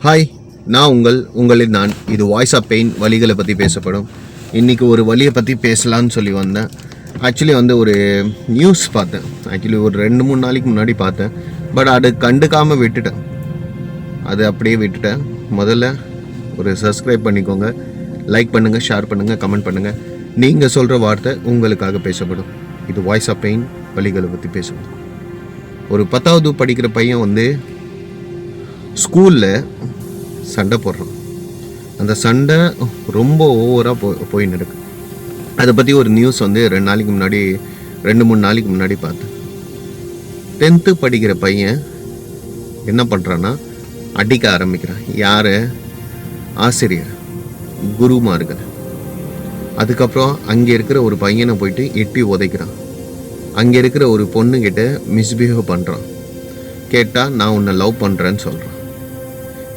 Hi, உங்களின் நான். இது வாய்ஸ் ஆஃப் பெயின், வலிகளை பற்றி பேசப்படும். இன்றைக்கி ஒரு வலியை பற்றி பேசலான்னு சொல்லி வந்தேன். ஆக்சுவலி ஒரு நியூஸ் பார்த்தேன். ஆக்சுவலி ஒரு 2-3 நாளைக்கு முன்னாடி பார்த்தேன். பட் அது கண்டுக்காமல் விட்டுட்டேன். அது அப்படியே விட்டுட்டேன். முதல்ல ஒரு சப்ஸ்கிரைப் பண்ணிக்கோங்க, லைக் பண்ணுங்கள், ஷேர் பண்ணுங்கள், கமெண்ட் பண்ணுங்கள். நீங்கள் சொல்கிற வார்த்தை உங்களுக்காக பேசப்படும். இது வாய்ஸ் ஆஃப் பெயின், வலிகளை பற்றி பேசப்படும். ஒரு 10வது படிக்கிற பையன் ஸ்கூலில் சண்டை போடுறான். அந்த சண்டை ரொம்ப ஓவராக போயின்னு இருக்கு. அதை பற்றி ஒரு நியூஸ் 2-3 நாளைக்கு முன்னாடி பார்த்தேன். 10th படிக்கிற பையன் என்ன பண்ணுறான்னா அடிக்க ஆரம்பிக்கிறான். யார்? ஆசிரியர், குருமார்கள். அதுக்கப்புறம் அங்கே இருக்கிற ஒரு பையனை போயிட்டு எட்டி உதைக்கிறான். அங்கே இருக்கிற ஒரு பொண்ணுக்கிட்ட மிஸ்பிஹேவ் பண்ணுறான். கேட்டால் நான் உன்னை லவ் பண்ணுறேன்னு சொல்கிறான்.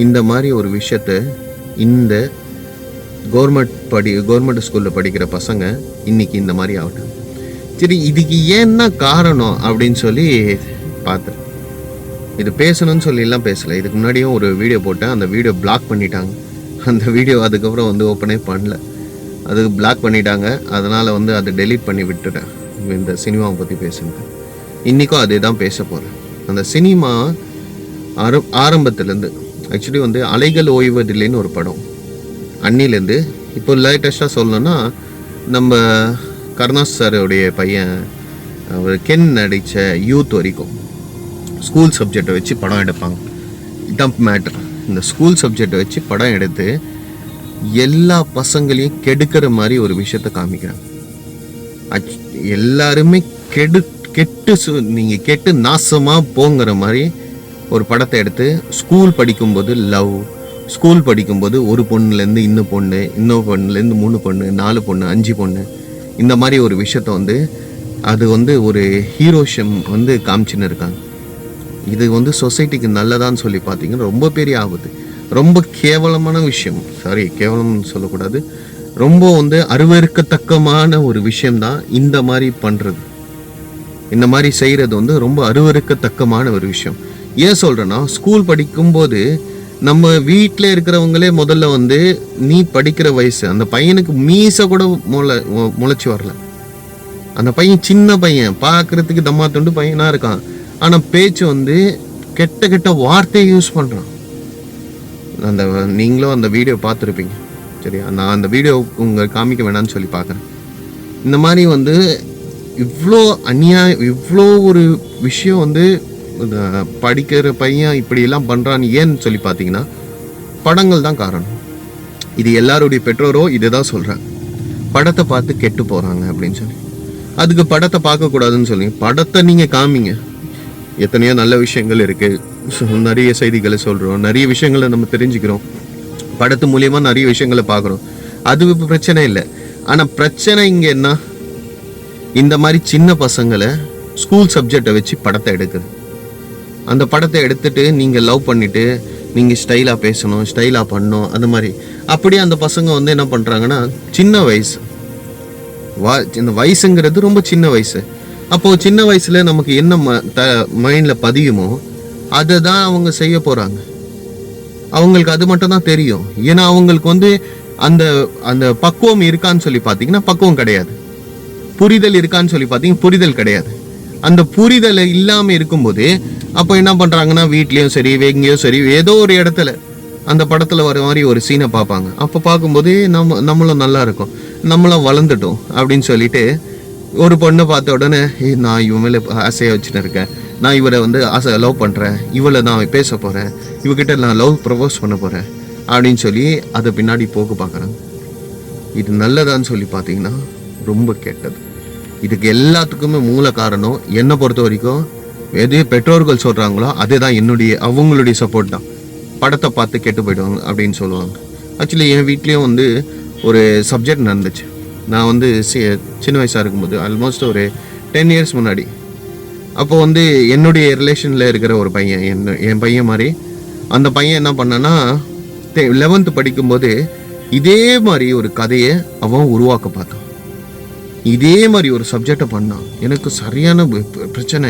இந்த மாதிரி ஒரு விஷயத்த இந்த கவர்மெண்ட் ஸ்கூலில் படிக்கிற பசங்க இன்றைக்கி இந்த மாதிரி ஆகட்டும். சரி, இதுக்கு ஏன்னா காரணம் அப்படின்னு சொல்லி பார்த்தேன். இது பேசணும்னு சொல்லிலாம் பேசலை. இதுக்கு முன்னாடியும் ஒரு வீடியோ போட்டேன். அந்த வீடியோ பிளாக் பண்ணிட்டாங்க. அந்த வீடியோ அதுக்கப்புறம் ஓப்பனே பண்ணல. அதுக்கு பிளாக் பண்ணிட்டாங்க. அதனால் அதை டெலீட் பண்ணி விட்டுட்டேன். இந்த சினிமாவை பற்றி பேசுங்க. இன்றைக்கும் அதே தான் பேச போகிறேன். அந்த சினிமா ஆரம்பத்துலேருந்து ஆக்சுவலி அலைகள் ஓய்வதில்லைன்னு ஒரு படம். அன்னிலேருந்து இப்போ லேட்டஸ்ட்டாக சொல்லணும்னா நம்ம கருணாஸ் சாருடைய பையன் அவர் கென் நடித்த யூத் வரைக்கும் ஸ்கூல் சப்ஜெக்டை வச்சு படம் எடுப்பாங்க. இதுதான் மேட்டர். இந்த ஸ்கூல் சப்ஜெக்டை வச்சு படம் எடுத்து எல்லா பசங்களையும் கெடுக்கிற மாதிரி ஒரு விஷயத்தை காமிக்கிறாங்க. எல்லாருமே நீங்கள் கெட்டு நாசமாக போங்கிற மாதிரி ஒரு படத்தை எடுத்து ஸ்கூல் படிக்கும்போது லவ், ஸ்கூல் படிக்கும்போது ஒரு பொண்ணுலேருந்து இன்னும் பொண்ணு, இன்னொரு பொண்ணுலேருந்து 3 பொண்ணு, 4 பொண்ணு, 5 பொண்ணு, இந்த மாதிரி ஒரு விஷயத்த அது ஒரு ஹீரோஷம் காமிச்சுன்னு இருக்காங்க. இது சொசைட்டிக்கு நல்லதான்னு சொல்லி பார்த்தீங்கன்னா ரொம்ப பெரிய ஆபத்து. ரொம்ப கேவலமான விஷயம். சாரி, கேவலம்னு சொல்லக்கூடாது. ரொம்ப அருவருக்கத்தக்கமான ஒரு விஷயம்தான் இந்த மாதிரி பண்ணுறது. இந்த மாதிரி செய்கிறது ரொம்ப அருவருக்கத்தக்கமான ஒரு விஷயம். ஏன் சொல்கிறேன்னா, ஸ்கூல் படிக்கும்போது நம்ம வீட்டில் இருக்கிறவங்களே முதல்ல நீ படிக்கிற வயசு, அந்த பையனுக்கு மீசை கூட முளைச்சி வரல. அந்த பையன் சின்ன பையன், பார்க்குறதுக்கு தம்மா துண்டு பையனாக இருக்கான். ஆனால் பேச்சு கெட்ட கெட்ட வார்த்தையை யூஸ் பண்ணுறான். நீங்களும் அந்த வீடியோ பார்த்துருப்பீங்க. சரியா? நான் அந்த வீடியோ காமிக்க வேணான்னு சொல்லி பார்க்குறேன். இந்த மாதிரி இவ்வளோ அநியாயம், இவ்வளோ ஒரு விஷயம் படிக்கிற பையன் இப்படியெல்லாம் பண்ணுறான்னு ஏன்னு சொல்லி பார்த்தீங்கன்னா படங்கள் தான் காரணம். இது எல்லாருடைய பெற்றோரோ இதை தான் சொல்கிறாங்க. படத்தை பார்த்து கெட்டு போகிறாங்க அப்படின்னு சொல்லி. அதுக்கு படத்தை பார்க்கக்கூடாதுன்னு சொல்லி படத்தை நீங்கள் காமிங்க. எத்தனையோ நல்ல விஷயங்கள் இருக்குது. நிறைய செய்திகளை சொல்கிறோம், நிறைய விஷயங்களை நம்ம தெரிஞ்சுக்கிறோம். படத்து மூலியமாக நிறைய விஷயங்களை பார்க்குறோம். அது பிரச்சனை இல்லை. ஆனால் பிரச்சனை இங்கே என்ன? இந்த மாதிரி சின்ன பசங்களை ஸ்கூல் சப்ஜெக்டை வச்சு படத்தை எடுக்குது. அந்த படத்தை எடுத்துட்டு நீங்கள் லவ் பண்ணிவிட்டு நீங்கள் ஸ்டைலாக பேசணும், ஸ்டைலாக பண்ணணும், அந்த மாதிரி. அப்படியே அந்த பசங்க என்ன பண்ணுறாங்கன்னா சின்ன வயசு, இந்த வயசுங்கிறது ரொம்ப சின்ன வயசு. அப்போது சின்ன வயசில் நமக்கு என்ன மைண்டில் பதியுமோ அதை தான் அவங்க செய்ய போகிறாங்க. அவங்களுக்கு அது மட்டும் தான் தெரியும். ஏன்னா அவங்களுக்கு அந்த அந்த பக்குவம் இருக்கான்னு சொல்லி பார்த்தீங்கன்னா பக்குவம் கிடையாது. புரிதல் இருக்கான்னு சொல்லி பார்த்தீங்கன்னா புரிதல் கிடையாது. அந்த புரிதல் இல்லாமல் இருக்கும்போது அப்போ என்ன பண்ணுறாங்கன்னா வீட்லேயும் சரி, எங்கேயும் சரி, ஏதோ ஒரு இடத்துல அந்த படத்தில் வர மாதிரி ஒரு சீனை பார்ப்பாங்க. அப்போ பார்க்கும்போது நம்மளும் நல்லா இருக்கும், நம்மளும் வளர்ந்துட்டோம் அப்படின்னு சொல்லிட்டு ஒரு பொண்ணை பார்த்த உடனே நான் இவன் மேலே ஆசையாக வச்சுட்டு இருக்கேன், நான் இவரை ஆசை லவ் பண்ணுறேன், இவளை நான் பேச போகிறேன், இவகிட்ட நான் லவ் ப்ரப்போஸ் பண்ண போகிறேன் அப்படின்னு சொல்லி அதை பின்னாடி போக பார்க்குறாங்க. இது நல்லதான்னு சொல்லி பார்த்தீங்கன்னா ரொம்ப கெட்டது. இதுக்கு எல்லாத்துக்குமே மூல காரணம் என்னை பொறுத்த வரைக்கும் எது பெற்றோர்கள் சொல்கிறாங்களோ அதே தான் அவங்களுடைய சப்போர்ட் தான். படத்தை பார்த்து கெட்டு போயிடுவாங்க அப்படின்னு சொல்லுவாங்க. ஆக்சுவலி என் வீட்லேயும் ஒரு சப்ஜெக்ட் நடந்துச்சு. நான் சின்ன வயசாக இருக்கும்போது ஆல்மோஸ்ட் ஒரு 10 years முன்னாடி. அப்போது என்னுடைய ரிலேஷனில் இருக்கிற ஒரு பையன், என் பையன் மாதிரி, அந்த பையன் என்ன பண்ணான்னா 11th படிக்கும்போது இதே மாதிரி ஒரு கதையை அவன் உருவாக்க பார்த்தான். இதே மாதிரி ஒரு சப்ஜெக்டை பண்ணான். எனக்கு சரியான பிரச்சனை.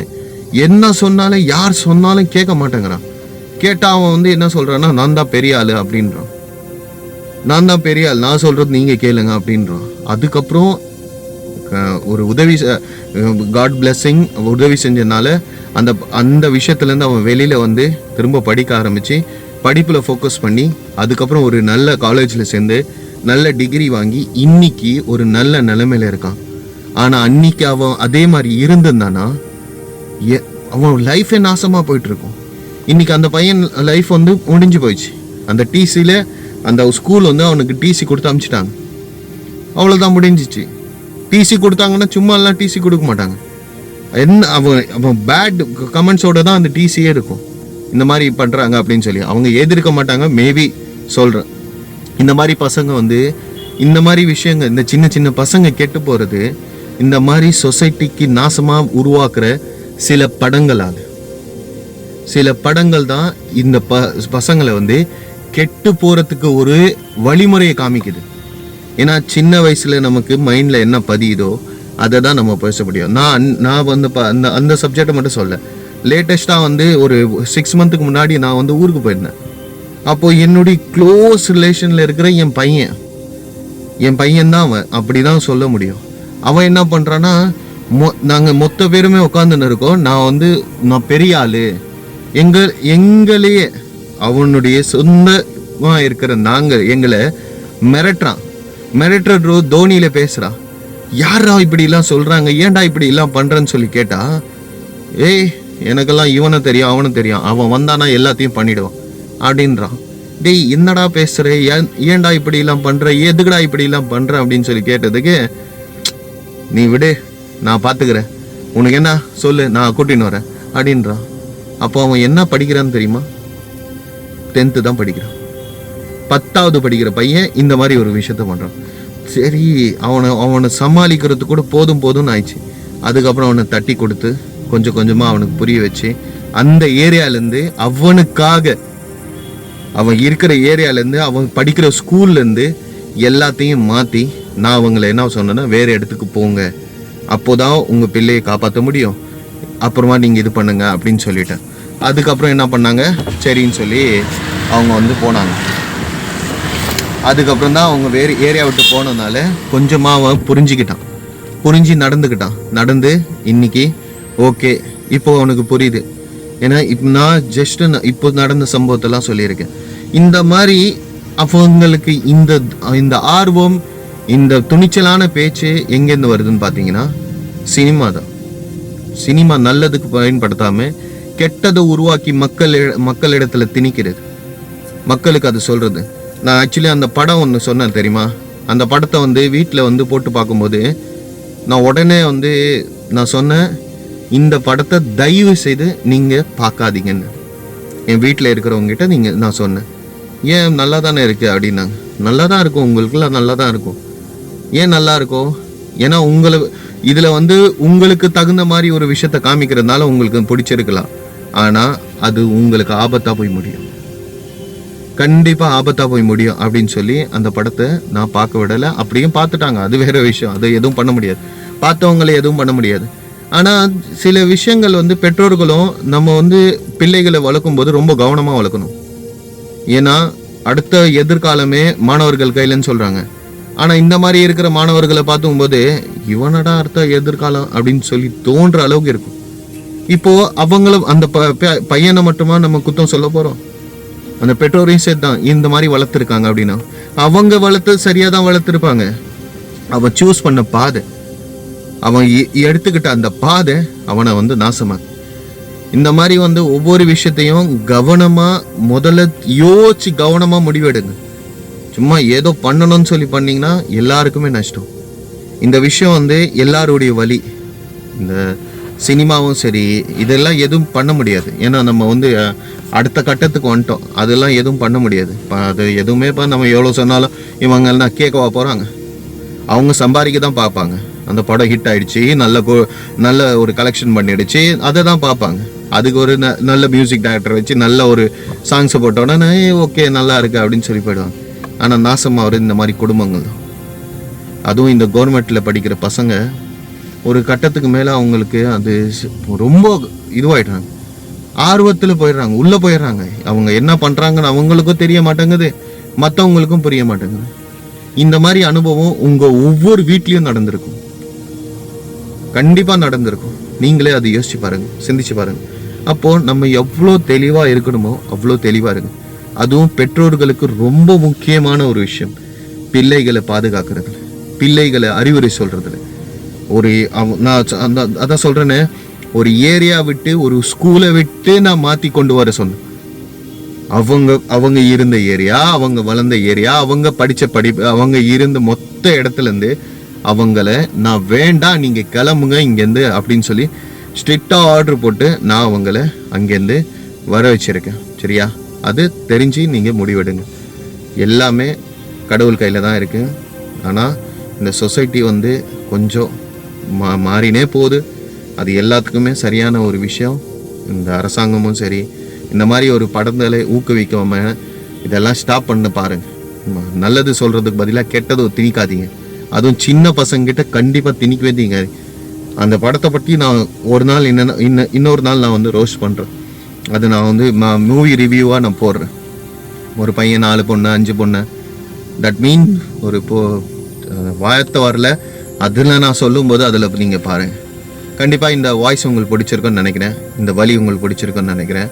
என்ன சொன்னாலும் யார் சொன்னாலும் கேட்க மாட்டேங்கிறான். கேட்டால் அவன் வந்து என்ன சொல்கிறான்னா நான் தான் பெரிய ஆள் அப்படின்றான். நான் தான் பெரிய ஆள், நான் சொல்கிறது நீங்கள் கேளுங்க அப்படின்றான். அதுக்கப்புறம் ஒரு உதவி காட் பிளெஸ்ஸிங் உதவி செஞ்சதுனால அந்த விஷயத்துலேருந்து அவன் வெளியில் வந்து திரும்ப படிக்க ஆரம்பித்து படிப்பில் ஃபோக்கஸ் பண்ணி அதுக்கப்புறம் ஒரு நல்ல காலேஜில் சேர்ந்து நல்ல டிகிரி வாங்கி இன்னைக்கு ஒரு நல்ல நிலைமையில இருக்கான். ஆனால் அன்னைக்கு அவன் அதே மாதிரி இருந்திருந்தானா அவன் லைஃபே நாசமாக போயிட்டுருக்கும். இன்னைக்கு அந்த பையன் லைஃப் வந்து முடிஞ்சு போயிடுச்சு. அந்த டிசியில் அந்த ஸ்கூல் வந்து அவனுக்கு டிசி கொடுத்து அனுப்பிச்சிட்டாங்க, அவ்வளோதான் முடிஞ்சிச்சு. டிசி கொடுத்தாங்கன்னா சும்மா எல்லாம் டிசி கொடுக்க மாட்டாங்க. அவன் பேட் கமெண்ட்ஸோட தான் அந்த டிசியே இருக்கும். இந்த மாதிரி பண்ணுறாங்க அப்படின்னு சொல்லி அவங்க எதிர்க்க மாட்டாங்க. மேபி சொல்கிறேன், இந்த மாதிரி பசங்க வந்து இந்த மாதிரி விஷயங்கள், இந்த சின்ன சின்ன பசங்க கெட்டு போகிறது இந்த மாதிரி சொசைட்டிக்கு நாசமாக உருவாக்குற சில படங்கள். அது சில படங்கள் தான் இந்த பசங்களை வந்து கெட்டு போகிறதுக்கு ஒரு வழிமுறையை காமிக்குது. ஏன்னா சின்ன வயசில் நமக்கு மைண்டில் என்ன பதியுதோ அதை தான் நம்ம பேச முடியும். நான் வந்து அந்த சப்ஜெக்டை மட்டும் சொல்ல. லேட்டஸ்ட்டாக வந்து ஒரு 6 மந்த்துக்கு முன்னாடி நான் வந்து ஊருக்கு போயிருந்தேன். அப்போது என்னுடைய க்ளோஸ் ரிலேஷனில் இருக்கிற என் பையன் தான் அவன், அப்படி தான் சொல்ல முடியும். அவன் என்ன பண்ணுறான்னா, நாங்கள் மொத்த பேருமே உட்காந்துன்னு இருக்கோம். நான் பெரிய ஆள், எங்களையே அவனுடைய சொந்தமாக இருக்கிற எங்களை மிரட்டுற தோனியில் பேசுகிறான். யாரா இப்படிலாம் சொல்கிறாங்க, ஏன்டா இப்படிலாம் பண்ணுறேன்னு சொல்லி கேட்டா, ஏய் எனக்கெல்லாம் இவனை தெரியும் அவனும் தெரியும், அவன் வந்தானா எல்லாத்தையும் பண்ணிடுவான் அப்படின்றான். டேய் என்னடா பேசுகிற, ஏன்டா இப்படிலாம் பண்ணுற, எதுக்குடா இப்படிலாம் பண்ணுற அப்படின்னு சொல்லி கேட்டதுக்கு, நீ விடு நான் பார்த்துக்கிறேன், உனக்கு என்ன சொல்லு நான் கூட்டின்னு வரேன் அப்படின்றான். அப்போ அவன் என்ன படிக்கிறான்னு தெரியுமா? 10th தான் படிக்கிறான். 10வது படிக்கிற பையன் இந்த மாதிரி ஒரு விஷயத்த பண்ணுறான். சரி அவனை சமாளிக்கிறது கூட போதும்னு ஆயிடுச்சு. அதுக்கப்புறம் அவனை தட்டி கொடுத்து கொஞ்சம் கொஞ்சமாக அவனுக்கு புரிய வச்சு அந்த ஏரியாலேருந்து அவனுக்காக அவன் இருக்கிற ஏரியாலேருந்து அவன் படிக்கிற ஸ்கூல்லேருந்து எல்லாத்தையும் மாற்றி நான் அவங்கள என்ன சொன்னேன்னா, வேறு இடத்துக்கு போங்க, அப்போதான் உங்கள் பிள்ளையை காப்பாற்ற முடியும், அப்புறமா நீங்கள் இது பண்ணுங்க அப்படின்னு சொல்லிட்டேன். அதுக்கப்புறம் என்ன பண்ணாங்க, சரின்னு சொல்லி அவங்க வந்து போனாங்க. அதுக்கப்புறம் தான் அவங்க வேறு ஏரியா விட்டு போனதுனால கொஞ்சமாக அவன் புரிஞ்சு நடந்து இன்னைக்கு ஓகே இப்போ அவனுக்கு புரியுது. ஏன்னா இப்போ நான் இப்போ நடந்த சம்பவத்தெல்லாம் சொல்லியிருக்கேன். இந்த மாதிரி அவங்களுக்கு இந்த ஆர்வம், இந்த துணிச்சலான பேச்சு எங்கேருந்து வருதுன்னு பார்த்தீங்கன்னா சினிமா தான். சினிமா நல்லதுக்கு பயன்படுத்தாமல் கெட்டதை உருவாக்கி மக்களிடத்துல திணிக்கிறது, மக்களுக்கு அது சொல்கிறது. நான் ஆக்சுவலி அந்த படம் ஒன்று சொன்னேன் தெரியுமா, அந்த படத்தை வந்து வீட்டில் வந்து போட்டு பார்க்கும்போது நான் உடனே வந்து நான் சொன்னேன், இந்த படத்தை தயவு செய்து நீங்கள் பார்க்காதீங்கன்னு. என் வீட்டில் இருக்கிறவங்ககிட்ட நான் சொன்னேன், ஏன் நல்லா தானே இருக்குது அப்படின்னாங்க. நல்லா தான் இருக்கும், உங்களுக்குலாம் நல்லா தான் இருக்கும். ஏன் நல்லா இருக்கும்? ஏன்னா இதில் வந்து உங்களுக்கு தகுந்த மாதிரி ஒரு விஷயத்த காமிக்கிறதுனால உங்களுக்கு பிடிச்சிருக்கலாம், ஆனால் அது உங்களுக்கு ஆபத்தாக போய் முடியும், கண்டிப்பாக ஆபத்தாக போய் முடியும் அப்படின்னு சொல்லி அந்த படத்தை நான் பார்க்க விடலை. அப்படியும் பார்த்துட்டாங்க, அது வேற விஷயம், அது எதுவும் பண்ண முடியாது, பார்த்தவங்களை எதுவும் பண்ண முடியாது. ஆனால் சில விஷயங்கள் வந்து பெற்றோர்களும் நம்ம வந்து பிள்ளைகளை வளர்க்கும் போது ரொம்ப கவனமாக வளர்க்கணும். ஏன்னா அடுத்த எதிர்காலமே மாணவர்கள் கையிலன்னு சொல்கிறாங்க. ஆனால் இந்த மாதிரி இருக்கிற மாணவர்களை பார்த்துக்கும்போது இவனடா அடுத்த எதிர்காலம் அப்படின்னு சொல்லி தோன்ற அளவுக்கு இருக்கும். இப்போது அவங்களும் அந்த பையனை மட்டுமா நம்ம குத்தம் சொல்ல போகிறோம்? அந்த பெற்றோரையும் சேர்த்து தான் இந்த மாதிரி வளர்த்துருக்காங்க அப்படின்னா அவங்க வளர்த்து சரியாக தான் வளர்த்துருப்பாங்க. அவன் சூஸ் பண்ண பாதை, அவன் எடுத்துக்கிட்ட அந்த பாதை அவனை வந்து நாசமாக. இந்த மாதிரி வந்து ஒவ்வொரு விஷயத்தையும் கவனமாக முதல்ல யோசிச்சு கவனமாக முடிவெடுங்க. சும்மா ஏதோ பண்ணணும்னு சொல்லி பண்ணிங்கன்னா எல்லாருக்குமே நஷ்டம். இந்த விஷயம் வந்து எல்லாருடைய வழி. இந்த சினிமாவும் சரி இதெல்லாம் எதுவும் பண்ண முடியாது. ஏன்னா நம்ம வந்து அடுத்த கட்டத்துக்கு வந்துட்டோம், அதெல்லாம் எதுவும் பண்ண முடியாது. அது எதுவுமே இப்போ நம்ம எவ்வளோ சொன்னாலும் இவங்கெல்லாம் கேட்கவா போகிறாங்க? அவங்க சம்பாதிக்க தான் பார்ப்பாங்க. அந்த படம் ஹிட் ஆகிடுச்சு, நல்ல ஒரு கலெக்ஷன் பண்ணிடுச்சு, அதை தான் பார்ப்பாங்க. அதுக்கு ஒரு நல்ல மியூசிக் டைரக்டர் வச்சு நல்ல ஒரு சாங்ஸை போட்டோன்னா ஓகே நல்லா இருக்குது அப்படின்னு சொல்லி போயிடுவாங்க. ஆனால் நாசமாக வருது இந்த மாதிரி குடும்பங்கள் தான். அதுவும் இந்த கவர்மெண்ட்டில் படிக்கிற பசங்க ஒரு கட்டத்துக்கு மேலே அவங்களுக்கு அது ரொம்ப இதுவாகிட்டாங்க. ஆர்வத்தில் போயிடுறாங்க, உள்ளே போயிடுறாங்க. அவங்க என்ன பண்ணுறாங்கன்னு அவங்களுக்கும் தெரிய மாட்டேங்குது, மற்றவங்களுக்கும் புரிய மாட்டேங்குது. இந்த மாதிரி அனுபவம் உங்கள் ஒவ்வொரு வீட்லேயும் நடந்திருக்கும், கண்டிப்பாக நடந்திருக்கும். நீங்களே அதை யோசிச்சு பாருங்க, சிந்திச்சு பாருங்க. அப்போது நம்ம எவ்வளோ தெளிவாக இருக்கணுமோ அவ்வளோ தெளிவாக இருக்கு. அதுவும் பெற்றோர்களுக்கு ரொம்ப முக்கியமான ஒரு விஷயம், பிள்ளைகளை பாதுகாக்கிறதுல, பிள்ளைகளை அறிவுரை சொல்கிறதுல. ஒரு நான் அதான் சொல்கிறேன்னே, ஒரு ஏரியா விட்டு ஒரு ஸ்கூலை விட்டு நான் மாற்றி கொண்டு வர சொன்னேன். அவங்க இருந்த ஏரியா, அவங்க வளர்ந்த ஏரியா, அவங்க படித்த படிப்பு, அவங்க இருந்த மொத்த இடத்துலேருந்து அவங்கள நான் வேண்டாம் நீங்கள் கிளம்புங்க இங்கேருந்து அப்படின்னு சொல்லி ஸ்ட்ரிக்டாக ஆர்டர் போட்டு நான் அவங்கள அங்கேருந்து வர வச்சுருக்கேன். சரியா? அது தெரிஞ்சு நீங்கள் முடிவெடுங்க. எல்லாமே கடவுள் கையில் தான் இருக்குது. ஆனால் இந்த சொசைட்டி வந்து கொஞ்சம் மாறினே போகுது. அது எல்லாத்துக்குமே சரியான ஒரு விஷயம். இந்த அரசாங்கமும் சரி, இந்த மாதிரி ஒரு படங்களை ஊக்குவிக்காம இதெல்லாம் ஸ்டாப் பண்ண பாருங்கள். நல்லது சொல்கிறதுக்கு பதிலாக கெட்டது திணிக்காதீங்க. அதுவும் சின்ன பசங்கிட்ட கண்டிப்பாக திணிக்கவே தீங்க. அந்த படத்தை பற்றி நான் ஒரு நாள் இன்னொரு நாள் நான் வந்து ரோஸ்ட் பண்ணுறேன். அது நான் வந்து மூவி ரிவ்யூவாக நான் போடுறேன். ஒரு பையன் 4 பொண்ணு 5 பொண்ணு, தட் மீன் ஒரு வாயத்தை வரல, அதில் நான் சொல்லும்போது அதில் நீங்கள் பாருங்கள். கண்டிப்பாக இந்த வாய்ஸ் உங்களுக்கு பிடிச்சிருக்குன்னு நினைக்கிறேன், இந்த வலி உங்களுக்கு பிடிச்சிருக்குன்னு நினைக்கிறேன்.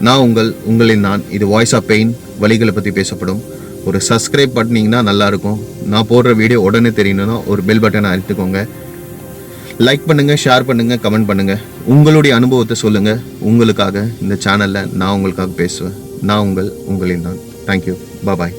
நான் உங்களின் நான். இது வாய்ஸ் ஆஃப் பெயின், வலிகளை பற்றி பேசப்படும். ஒரு சப்ஸ்கிரைப் பண்ணிங்கன்னா நல்லாயிருக்கும். நான் போடுற வீடியோ உடனே தெரியணும்னா ஒரு பெல் பட்டனை அழுத்திக்கோங்க. லைக் பண்ணுங்கள், ஷேர் பண்ணுங்கள், கமெண்ட் பண்ணுங்கள். உங்களுடைய அனுபவத்தை சொல்லுங்கள். உங்களுக்காக இந்த சேனலில் நான் உங்களுக்காக பேசுவேன். நான் உங்களின் நான். தேங்க்யூ. பாய்.